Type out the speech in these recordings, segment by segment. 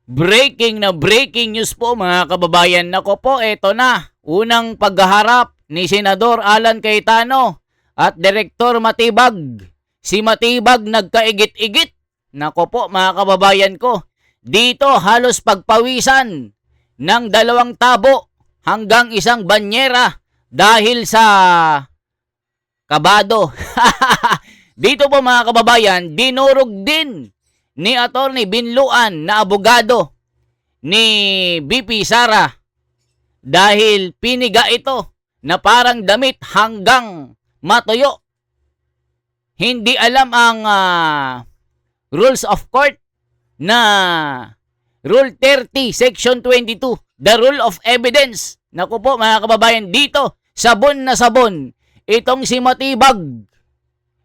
Breaking news po mga kababayan. Nako po, eto na. Unang paghaharap ni Senador Alan Cayetano at Direktor Matibag. Si Matibag nagkaigit-igit. Nako po mga kababayan ko. Dito halos pagpawisan ng 2 tabo hanggang 1 banyera dahil sa kabado. Dito po mga kababayan, dinurog din ni Atty. Binluan na abogado ni BP Sara dahil piniga ito na parang damit hanggang matuyo. Hindi alam ang rules of court na Rule 30, Section 22, the rule of evidence. Naku po mga kababayan, dito sabon na sabon itong si Matibag.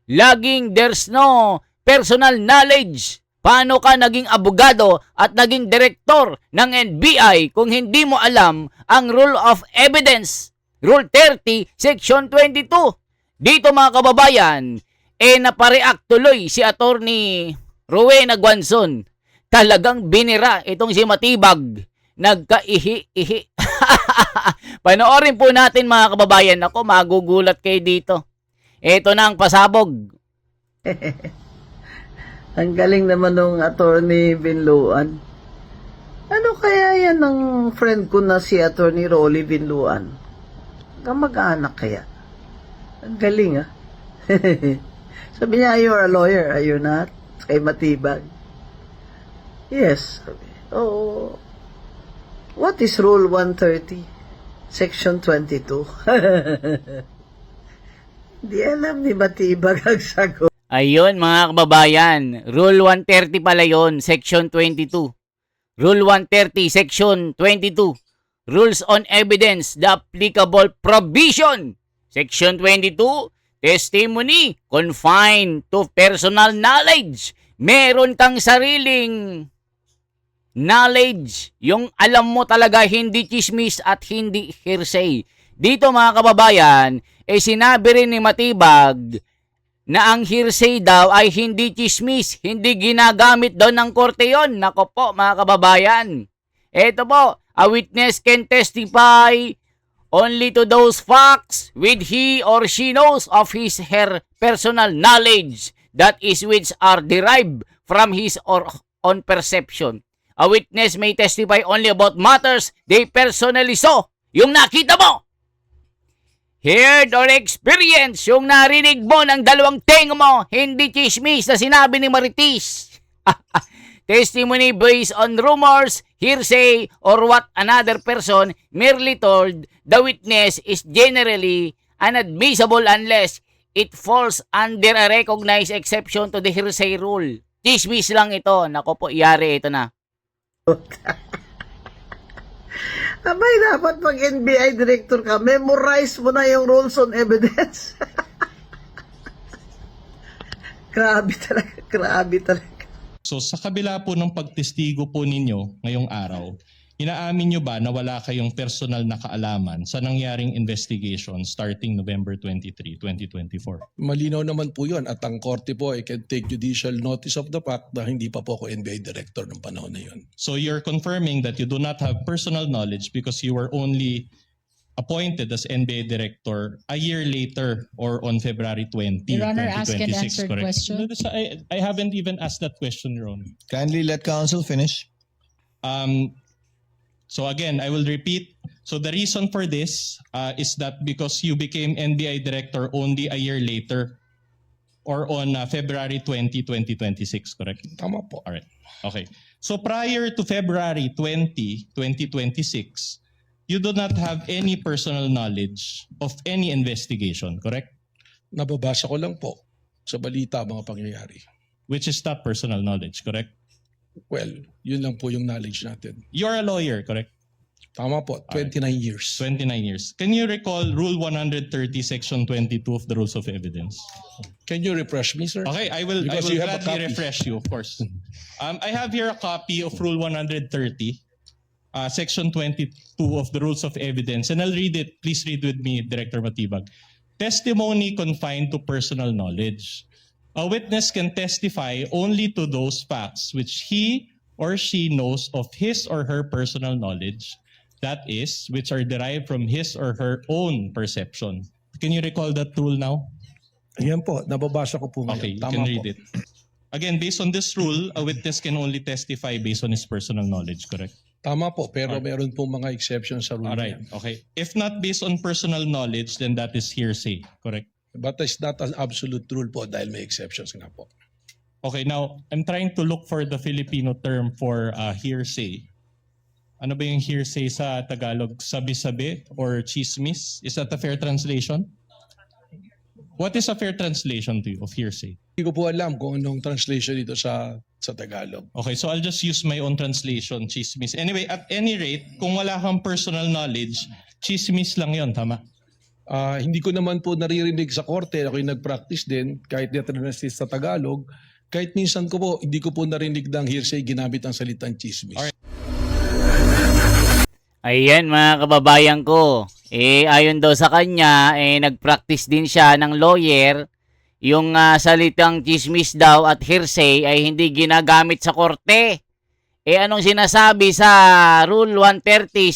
Laging there's no personal knowledge. Paano ka naging abogado at naging direktor ng NBI kung hindi mo alam ang rule of evidence? Rule 30, Section 22. Dito mga kababayan, napareact tuloy si Atty. Rowena Guanzon. Talagang binira itong si Matibag. Nagkaihi-ihi. Panoorin po natin mga kababayan. Ako, magugulat kayo dito. Ito na ang pasabog. Ang galing naman ng Atty. Binluan. Ano kaya yan ng friend ko na si Atty. Rolly Binluan? Kamag-anak kaya? Ang galing ah. Sabi niya, you're a lawyer, are you not? Kay Matibag. Yes. Oh. What is Rule 130? Section 22. Di alam ni Matibag ang sagot. Ayun mga kababayan, Rule 130 pala yon, Section 22. Rule 130, Section 22. Rules on Evidence, the applicable provision. Section 22, testimony confined to personal knowledge. Meron kang sariling knowledge. Yung alam mo talaga, hindi chismis at hindi hearsay. Dito mga kababayan, sinabi rin ni Matibag na ang hearsay daw ay hindi chismis, hindi ginagamit daw ng korte yon. Nako po mga kababayan. Ito po, a witness can testify only to those facts which he or she knows of his her personal knowledge, that is which are derived from his or own perception. A witness may testify only about matters they personally saw. Yung nakita mo, heard or experience, yung narinig mo ng 2 tenga mo, hindi chismis na sinabi ni Marites. Testimony based on rumors, hearsay, or what another person merely told the witness is generally unadmissible unless it falls under a recognized exception to the hearsay rule. Chismis lang ito. Nako po, yari ito na. Abay, dapat pag NBI director ka, memorize mo na yung rules on evidence. Grabe talaga, grabe talaga. So sa kabila po ng pagtestigo po ninyo ngayong araw, inaamin nyo ba na wala kayong personal na kaalaman sa nangyaring investigation starting November 23, 2024? Malinaw naman po yun at ang korte po ay can take judicial notice of the fact na hindi pa po ako NBI director ng panahon na yun. So you're confirming that you do not have personal knowledge because you were only appointed as NBA director a year later or on February 20, Your Honor, ask and 2026, answer correct? question. I haven't even asked that question, Your Honor. Kindly let counsel finish. So again, I will repeat. So the reason for this is that because you became NBI director only a year later or on February 20, 2026, correct? Tama po. All right. Okay. So prior to February 20, 2026, you do not have any personal knowledge of any investigation, correct? Nababasa ko lang po sa balita mga pangyayari. Which is not personal knowledge, correct? Well, yun lang po yung knowledge natin. You're a lawyer, correct? Tama po, 29 years. 29 years. Can you recall Rule 130, Section 22 of the Rules of Evidence? Can you refresh me, sir? Okay, I will Because you have a gladly copy. refresh you, of course. I have here a copy of Rule 130, Section 22 of the Rules of Evidence, and I'll read it. Please read with me, Director Matibag. Testimony confined to personal knowledge. A witness can testify only to those facts which he or she knows of his or her personal knowledge, that is, which are derived from his or her own perception. Can you recall that rule now? Ayan po, nababasa ko po ngayon. Okay, you Tama can po. read it. Again, based on this rule, a witness can only testify based on his personal knowledge, correct? Tama po, pero Alright. meron po mga exceptions sa rule na Alright, yan. okay. If not based on personal knowledge, then that is hearsay, correct? But it's not an absolute rule po dahil may exceptions nga po. Okay, now, I'm trying to look for the Filipino term for hearsay. Ano ba yung hearsay sa Tagalog? Sabi-sabi or chismis? Is that a fair translation? What is a fair translation to you of hearsay? Hindi ko po alam kung anong translation dito sa Tagalog. Okay, so I'll just use my own translation, chismis. Anyway, at any rate, kung wala kang personal knowledge, chismis lang yon, tama? Hindi ko naman po naririnig sa korte, ako'y nag-practice din, kahit di translate sa Tagalog, kahit minsan ko po, hindi ko po narinig ng hearsay ginamit ang salitang chismis. Alright. Ayan mga kababayan ko. Ayon daw sa kanya, nag-practice din siya ng lawyer. Yung salitang chismis daw at hearsay ay hindi ginagamit sa korte. Anong sinasabi sa Rule 130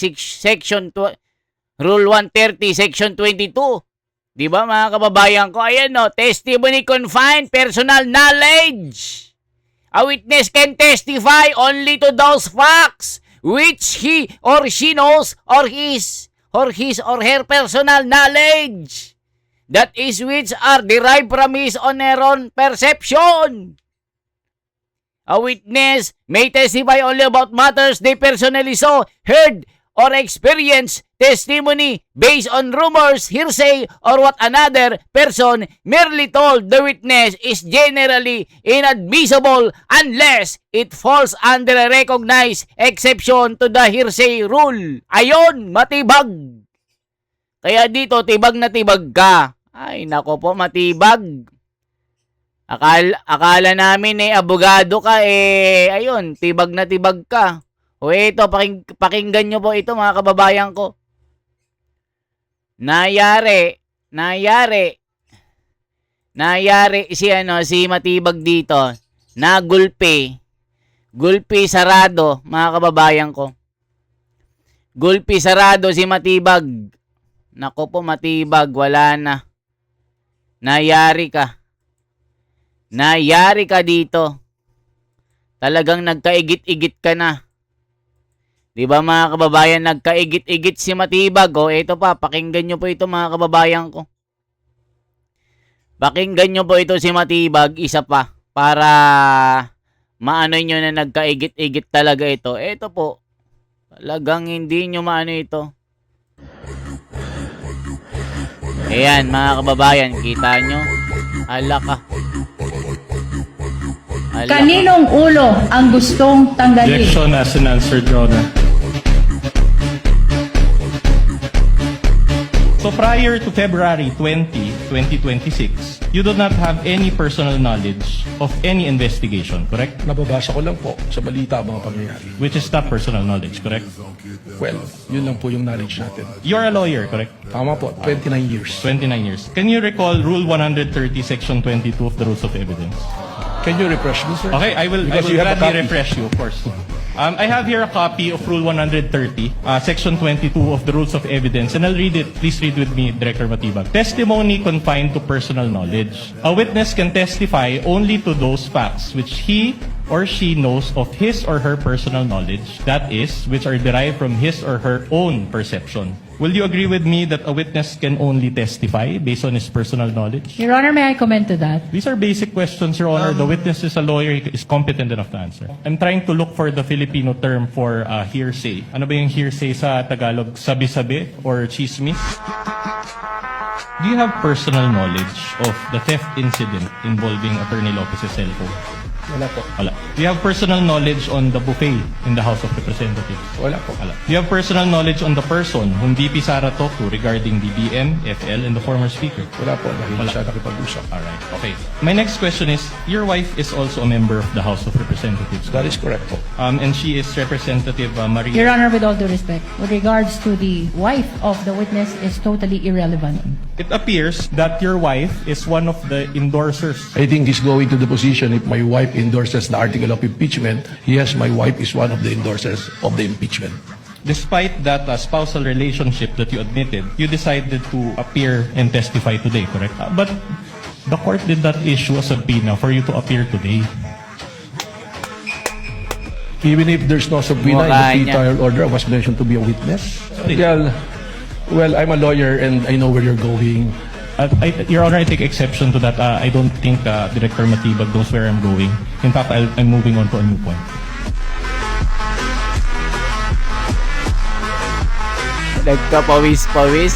Rule 130 Section 22? Di ba mga kababayan ko? Ayan no, testimony confined personal knowledge. A witness can testify only to those facts which he or she knows or his or her personal knowledge. That is which are derived from his or her own perception. A witness may testify only about matters they personally saw, heard, or experienced. Testimony based on rumors, hearsay, or what another person merely told the witness is generally inadmissible unless it falls under a recognized exception to the hearsay rule. Ayon, matibag. Kaya dito, tibag na tibag ka. Ay, nako po, matibag. Akala namin abogado ka, ayun, tibag na tibag ka. O ito, pakinggan nyo po ito mga kababayan ko. Nayari si matibag dito. Gulpi sarado mga kababayan ko. Gulpi sarado si matibag. Nako po matibag, wala na. Nayari ka dito. Talagang nagkaigit-igit ka na. Di ba mga kababayan, nagkaigit-igit si matibag. O ito pa, pakinggan nyo po ito mga kababayan ko. Pakinggan nyo po ito si matibag, isa pa. Para maano nyo na nagkaigit-igit talaga ito. Ito po, talagang hindi nyo maano ito. Ayan mga kababayan, kita nyo? Ala ka. Kaninong ulo ang gustong tanggalin? Objection as an answer, Your Honor. So prior to February 20, 2026, you do not have any personal knowledge of any investigation, correct? Nababasa ko lang po sa balita mga pangyayari. Which is not personal knowledge, correct? Well, yun lang po yung knowledge natin. You're a lawyer, correct? Tama po, 29 years. 29 years. Can you recall Rule 130, Section 22 of the Rules of Evidence? Can you refresh me, sir? Okay, I will Because you have a gladly copy. refresh you, of course. I have here a copy of Rule 130, Section 22 of the Rules of Evidence, and I'll read it. Please read with me, Director Matibag. Testimony confined to personal knowledge. A witness can testify only to those facts which he or she knows of his or her personal knowledge, that is, which are derived from his or her own perception. Will you agree with me that a witness can only testify based on his personal knowledge? Your Honor, may I comment to that? These are basic questions, Your Honor. The witness is a lawyer. He is competent enough to answer. I'm trying to look for the Filipino term for hearsay. Ano ba yung hearsay sa Tagalog? Sabi-sabi or chismis? Do you have personal knowledge of the theft incident involving Attorney Lopez's cell phone? Wala po. Wala. Do you have personal knowledge on the buffet in the House of Representatives? Wala po. Wala. Do you have personal knowledge on the person whom VP Sara talked to regarding the BM, FL, and the former speaker? Wala po, dahil Wala. siya nakipag-usap. Alright, okay. My next question is, your wife is also a member of the House of Representatives. That is correct po. And she is Representative Maria. Your Honor, with all due respect, with regards to the wife of the witness is totally irrelevant. It appears that your wife is one of the endorsers. I think he's going to the position if my wife endorses the article of impeachment, yes, my wife is one of the endorsers of the impeachment. Despite that spousal relationship that you admitted, you decided to appear and testify today, correct? But the court did not issue a subpoena for you to appear today. Even if there's no subpoena in Mukha the niya. pre-trial order, I was mentioned to be a witness. Well, I'm a lawyer and I know where you're going. Your Honor, I take exception to that. I don't think Director Matibag knows where I'm going. In fact, I'm moving on to a new point. Nagkapawis-pawis.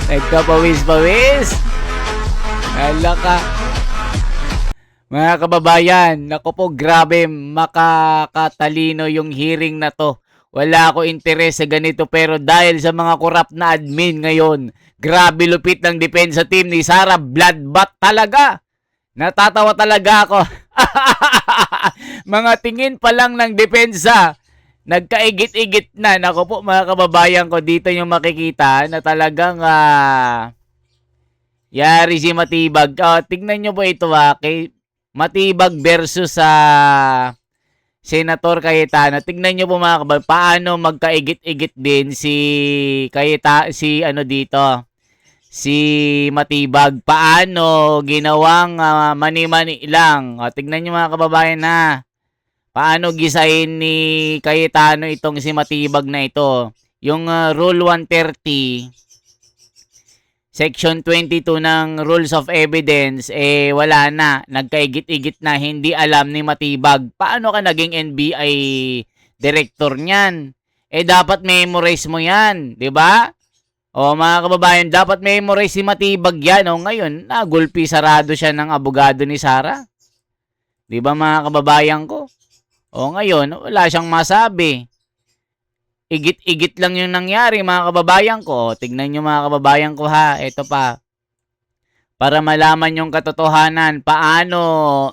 Nagkapawis-pawis. Hala ka. Mga kababayan, naku po, grabe, makakatalino yung hearing na to. Wala ako interes sa ganito, pero dahil sa mga korap na admin ngayon, grabe lupit ng depensa team ni Sara, bloodbath talaga. Natatawa talaga ako. Mga tingin pa lang ng depensa, nagkaigit-igit na. Naku po, mga kababayan ko, dito yung makikita na talagang yari si Matibag. Tignan nyo po ito kay Matibag versus Senator Cayetano. Tignan nyo po mga kababayan, paano magkaigit-igit din si Matibag. Paano ginawang mani-mani lang. Tignan nyo mga kababayan paano gisahin ni Cayetano itong si Matibag na ito. Yung Rule 130, Section 22 ng Rules of Evidence, wala na. Nagkaigit-igit na. Hindi alam ni Matibag. Paano ka naging NBI director niyan? Dapat memorize mo yan. 'Di ba? O mga kababayan, dapat memorize si Matibag yan. O ngayon, nagulpi sarado siya ng abogado ni Sara. 'Di ba mga kababayan ko? O ngayon, wala siyang masabi. Igit-igit lang yung nangyari mga kababayan ko. Tignan nyo mga kababayan ko ito pa. Para malaman yung katotohanan. Paano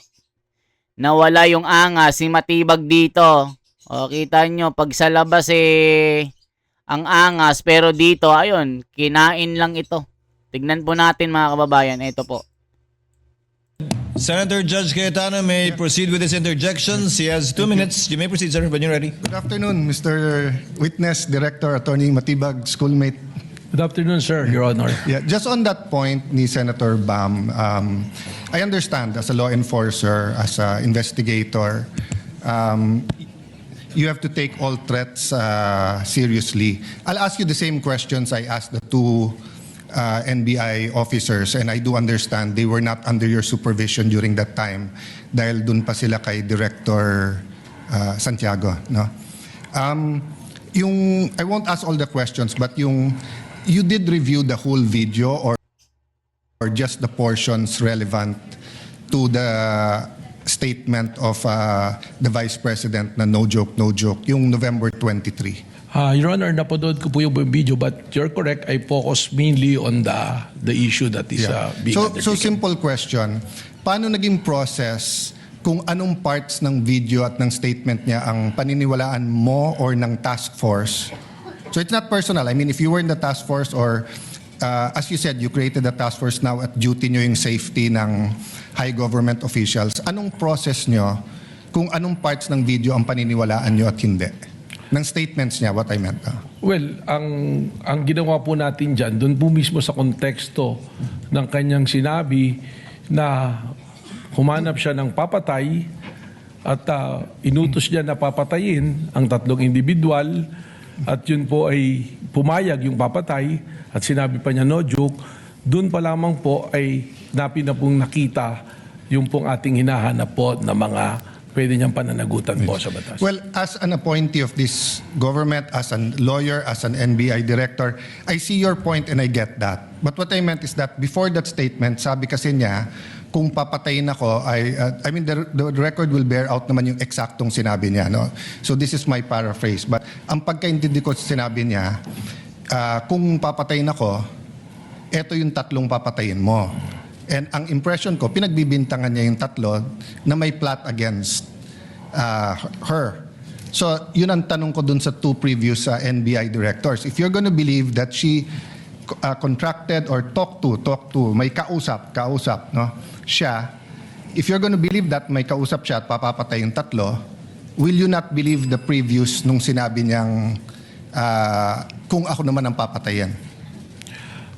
nawala yung angas si Matibag dito. O kita nyo, pag sa labas ang angas. Pero dito, ayun, kinain lang ito. Tignan po natin mga kababayan. Ito po. Senator Judge Cayetano may proceed with his interjections. He has 2 minutes. You may proceed, sir, when you're ready. Good afternoon, Mr. Witness, Director, Attorney Matibag, schoolmate. Good afternoon, sir, Your Honor. Yeah, just on that point ni Senator Bam, I understand as a law enforcer, as an investigator, you have to take all threats seriously. I'll ask you the same questions I asked the two NBI officers, and I do understand they were not under your supervision during that time dahil dun pa sila kay Director Santiago, no? I won't ask all the questions, but you did review the whole video or just the portions relevant to the statement of the Vice President na no joke, yung November 23. Your Honor, napanood ko po yung video, but you're correct. I focus mainly on the issue that is being So undertaken. simple question, paano naging process kung anong parts ng video at ng statement niya ang paniniwalaan mo or ng task force? So it's not personal. I mean, if you were in the task force or as you said, you created the task force, now at duty nyo yung safety ng high government officials, anong process nyo kung anong parts ng video ang paniniwalaan nyo at hindi? Ng statements niya, what I meant. Well, ang ginawa po natin dyan, doon po mismo sa konteksto ng kanyang sinabi na humanap siya ng papatay at inutos niya na papatayin ang 3 individual at yun po ay pumayag yung papatay at sinabi pa niya no joke, doon pa lamang po ay pong nakita yung pong ating hinahanap po na mga pwede niyang pananagutan po sa batas. Well, as an appointee of this government, as a lawyer, as an NBI director, I see your point and I get that. But what I meant is that before that statement, sabi kasi niya, kung papatayin ako, I mean, the record will bear out naman yung eksaktong sinabi niya. No? So this is my paraphrase. But ang pagkaintindi ko sa sinabi niya, kung papatayin ako, eto yung 3 papatayin mo. And ang impression ko, pinagbibintangan niya yung 3 na may plot against her. So, yun ang tanong ko dun sa two previous NBI directors. If you're gonna believe that she contracted or talked to, may kausap, no? Siya, if you're gonna believe that may kausap siya at papapatay yung tatlo, will you not believe the previous nung sinabi niyang kung ako naman ang papatayan?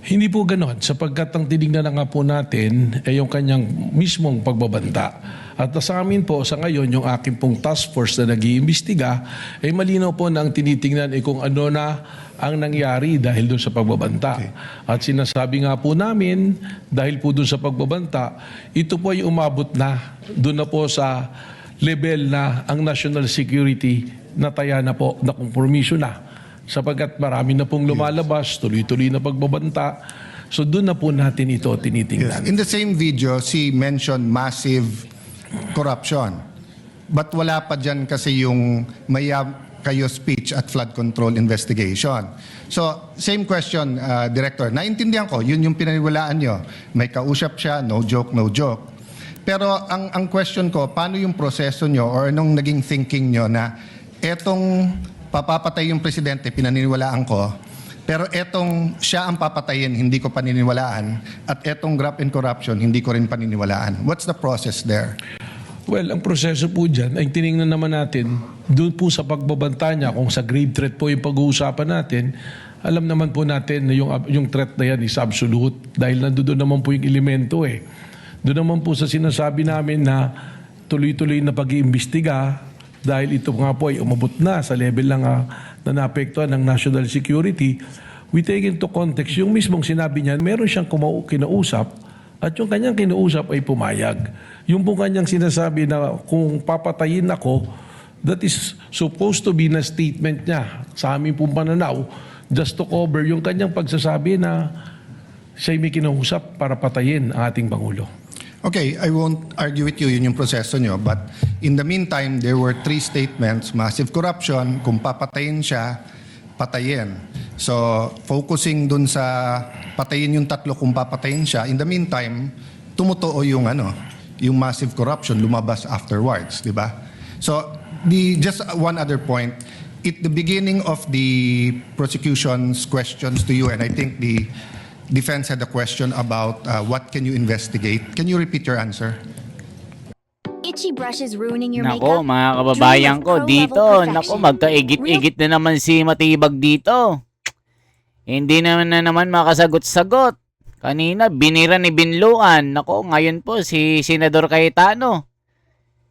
Hindi po ganon, sapagkat ang tinignan na nga po natin ay yung kanyang mismong pagbabanta. At sa amin po, sa ngayon, yung aking pong task force na nag-iimbestiga, ay malinaw po na ang tinitingnan ay kung ano na ang nangyari dahil doon sa pagbabanta. Okay. At sinasabi nga po namin, dahil po doon sa pagbabanta, ito po ay umabot na, doon na po sa level na ang national security nataya na po, na kompromiso na. Sapagkat marami na pong lumalabas, tuloy-tuloy na pagbabanta. So doon na po natin ito tinitingnan. In the same video, she mentioned massive corruption. But wala pa dyan kasi yung kayo speech at flood control investigation. So, same question, Director. Naintindihan ko, yun yung pinaniwalaan nyo. May kausap siya, no joke, no joke. Pero ang question ko, paano yung proseso nyo or anong naging thinking nyo na etong papapatay yung presidente, pinaniniwalaan ko, pero etong siya ang papatayin, hindi ko paniniwalaan, at etong graft and corruption, hindi ko rin paniniwalaan. What's the process there? Well, ang proseso po dyan ay tinignan naman natin doon po sa pagbabanta niya, kung sa grave threat po yung pag-uusapan natin, alam naman po natin na yung threat na yan is absolute dahil nandoon naman po yung elemento eh. Doon naman po sa sinasabi namin na tuloy-tuloy na pag-iimbestiga dahil ito nga po ay umabot na sa level lang na naapektuhan ng national security, we take into context yung mismong sinabi niya, meron siyang kinausap at yung kanyang kinausap ay pumayag. Yung po kanyang sinasabi na kung papatayin ako, that is supposed to be na statement niya sa aming pong pananaw just to cover yung kanyang pagsasabi na siya'y may kinausap para patayin ang ating Pangulo. Okay, I won't argue with you, yun yung proseso nyo. But in the meantime, there were 3 statements, massive corruption, kung papatayin siya, patayin. So, focusing dun sa patayin yung tatlo kung papatayin siya, in the meantime, tumutuo yung yung massive corruption lumabas afterwards, di ba? So, just one other point, at the beginning of the prosecution's questions to you, and I think the defense had a question about what can you investigate. Can you repeat your answer? Itchy brushes ruining your Nako, makeup. mga kababayan ko, dito, nako, magkaigit-igit na naman si Matibag dito. Hindi naman makasagot-sagot. Kanina, binira ni Binluan. Nako, ngayon po, si Senador Cayetano.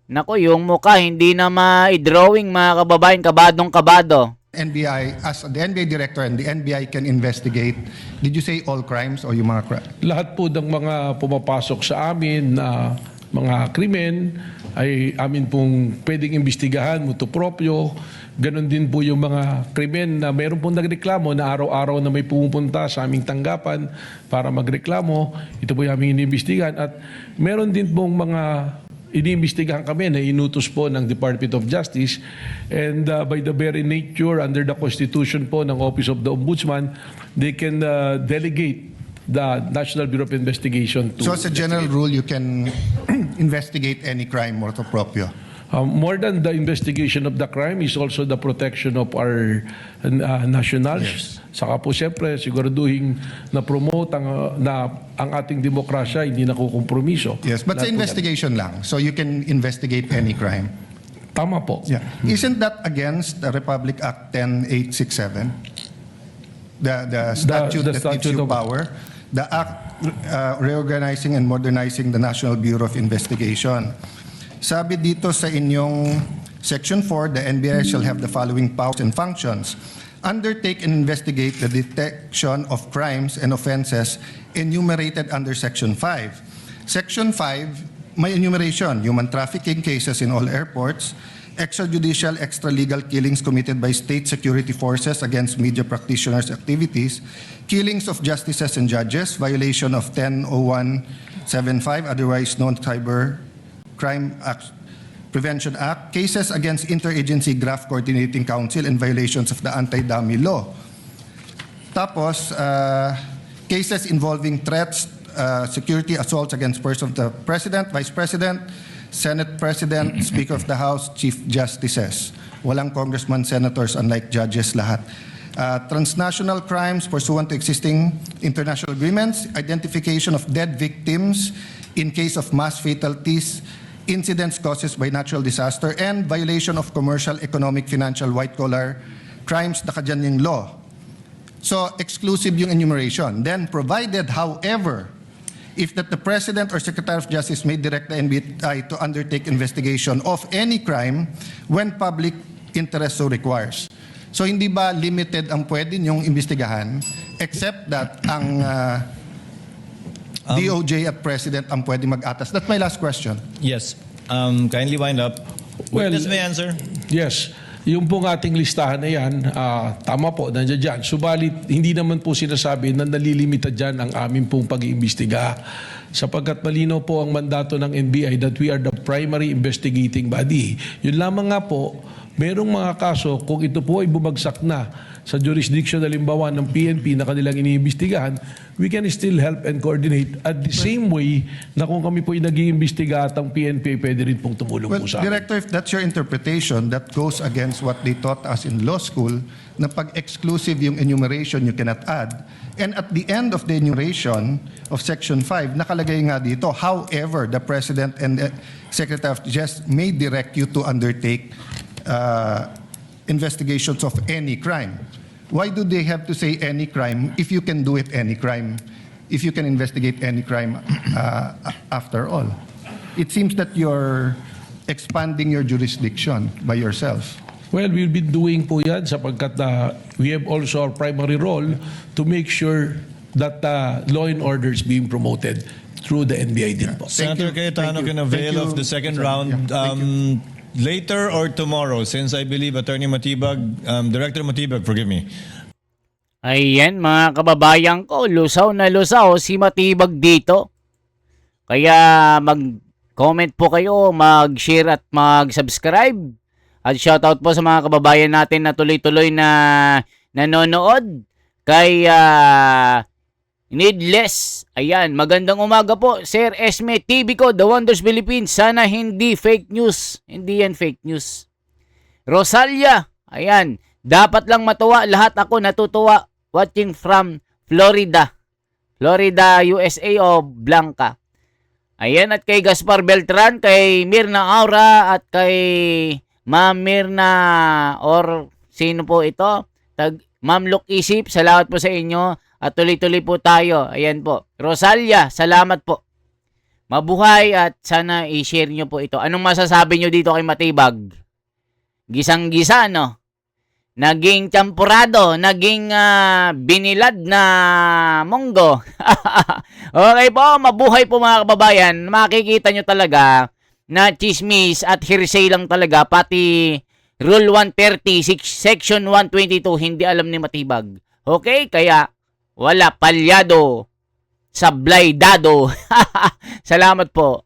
Nako, yung mukha, hindi na ma-drawing, mga kababayan, kabadong-kabado. NBI, as the NBI director and the NBI can investigate, did you say all crimes or yung mga Lahat po ng mga pumapasok sa amin na mga krimen ay amin pong pwedeng imbestigahan, mutu proprio. Ganon din po yung mga krimen na meron pong nagreklamo na araw-araw na may pumupunta sa aming tanggapan para magreklamo. Ito po yung aming iniimbestigahan. At meron din pong mga iniimbestigahan kami na inutos po ng Department of Justice, and by the very nature under the Constitution po ng Office of the Ombudsman, they can delegate the National Bureau of Investigation to... So as a general rule, you can investigate any crime motu proprio? More than the investigation of the crime is also the protection of our nationals. Yes. Saka po siyempre siguraduhin na promote ang ating demokrasya hindi nakukompromiso. Yes, but sa investigation lang. So you can investigate any crime. Tama po. Yeah. Isn't that against the Republic Act 10867? The statute that gives statute you of- power? The act reorganizing and modernizing the National Bureau of Investigation. Sabi dito sa inyong Section 4, the NBI shall have the following powers and functions. Undertake and investigate the detection of crimes and offenses enumerated under Section 5. Section 5, may enumeration, human trafficking cases in all airports, extrajudicial, extralegal killings committed by state security forces against media practitioners' activities, killings of justices and judges, violation of 100175, otherwise known Cyber Crime Prevention Act, cases against Interagency Graft Coordinating Council and violations of the Anti-Dummy Law. Tapos, cases involving threats, security assaults against persons of the President, Vice President, Senate President, Speaker of the House, Chief Justices. Walang congressman, senators, unlike judges lahat. Transnational crimes pursuant to existing international agreements, identification of dead victims in case of mass fatalities, incidents caused by natural disaster, and violation of commercial, economic, financial, white-collar crimes, nakadyan yung law. So, exclusive yung enumeration. Then, provided, however, if that the President or Secretary of Justice may direct the NBI to undertake investigation of any crime when public interest so requires. So, hindi ba limited ang pwede niyong imbestigahan except that ang DOJ at President ang pwede mag-atas? That's my last question. Yes. Kindly wind up. Well, Witness may answer. Yes. Yung pong ating listahan na yan, tama po, nandiyan dyan. Subalit, hindi naman po sinasabi na nalilimita dyan ang aming pong pag-iimbestiga. Sapagkat malinaw po ang mandato ng NBI that we are the primary investigating body. Yun lamang nga po, merong mga kaso, kung ito po ay bumagsak na sa jurisdiction halimbawa ng PNP na kanilang iniimbestigahan, we can still help and coordinate at the same way na kung kami po ay nag-iimbestiga at ang PNP pwede rin pong tumulong Well, po sa amin. Director, if that's your interpretation, that goes against what they taught us in law school, na pag exclusive yung enumeration, you cannot add. And at the end of the enumeration of Section 5, nakalagay nga dito, however, the President and the Secretary of Justice may direct you to undertake investigations of any crime. Why do they have to say any crime if you can do it any crime? If you can investigate any crime after all? It seems that you're expanding your jurisdiction by yourself. Well, we'll be doing po yan sapagkat we have also our primary role to make sure that law and order is being promoted through the NBI din po. Senator Cayetano can avail of the second round. Later or tomorrow, since I believe Attorney Matibag, Director Matibag, forgive me. Ayan mga kababayan ko, lusaw na lusaw si Matibag dito. Kaya mag-comment po kayo, mag-share at mag-subscribe. At shoutout po sa mga kababayan natin na tuloy-tuloy na nanonood. Kaya Needless. Ayan, magandang umaga po, Sir Esme TV ko, The Wonders Philippines. Sana hindi fake news. Hindi yan fake news. Rosalia, ayan, dapat lang matuwa. Lahat ako natutuwa watching from Florida. Florida, USA o Blanca. Ayan, at kay Gaspar Beltran, kay Mirna Aura, at kay Ma'am Mirna, or sino po ito? Ma'am Look Isip, salamat po sa inyo. At tuloy-tuloy po tayo. Ayan po. Rosalia, salamat po. Mabuhay at sana i-share nyo po ito. Anong masasabi nyo dito kay Matibag? Gisang-gisa, no? Naging champurado, naging binilad na munggo. Okay po, mabuhay po mga kababayan. Makikita nyo talaga na chismis at hearsay lang talaga. Pati Rule 130, Section 122, hindi alam ni Matibag. Okay, kaya wala, palyado, sablay dado. Salamat po.